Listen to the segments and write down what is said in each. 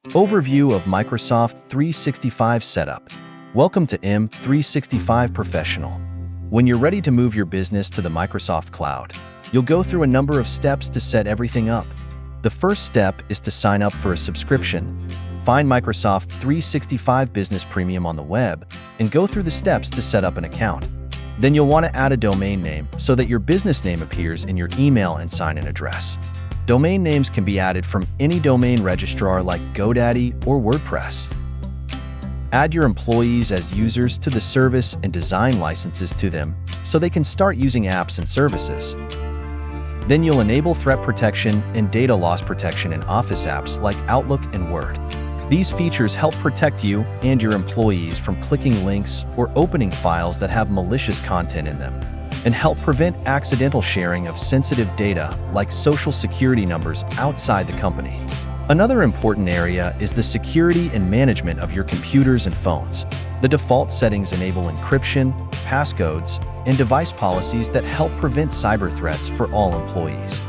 Overview of Microsoft 365 Setup. Welcome to M365 Professional. When you're ready to move your business to the Microsoft Cloud, you'll go through a number of steps to set everything up. The first step is to sign up for a subscription. Find Microsoft 365 Business Premium on the web and go through the steps to set up an account. Then you'll want to add a domain name so that your business name appears in your email and sign-in address. Domain names can be added from any domain registrar like GoDaddy or WordPress. Add your employees as users to the service and design licenses to them so they can start using apps and services. Then you'll enable threat protection and data loss protection in Office apps like Outlook and Word. These features help protect you and your employees from clicking links or opening files that have malicious content in them, and help prevent accidental sharing of sensitive data like social security numbers outside the company. Another important area is the security and management of your computers and phones. The default settings enable encryption, passcodes, and device policies that help prevent cyber threats for all employees.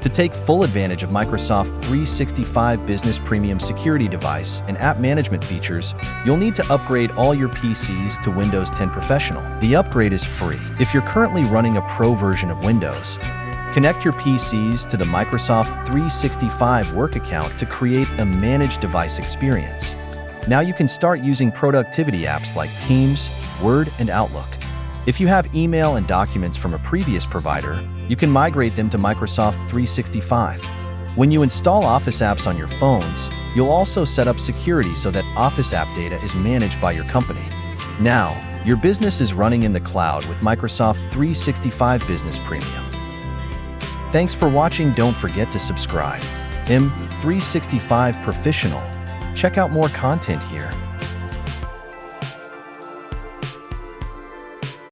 To take full advantage of Microsoft 365 Business Premium security device and app management features, you'll need to upgrade all your PCs to Windows 10 Professional. The upgrade is free. If you're currently running a Pro version of Windows, connect your PCs to the Microsoft 365 Work account to create a managed device experience. Now you can start using productivity apps like Teams, Word, and Outlook. If you have email and documents from a previous provider, you can migrate them to Microsoft 365. When you install Office apps on your phones, you'll also set up security so that Office app data is managed by your company. Now, your business is running in the cloud with Microsoft 365 Business Premium. Thanks for watching. Don't forget to subscribe. M365 Professional. Check out more content here.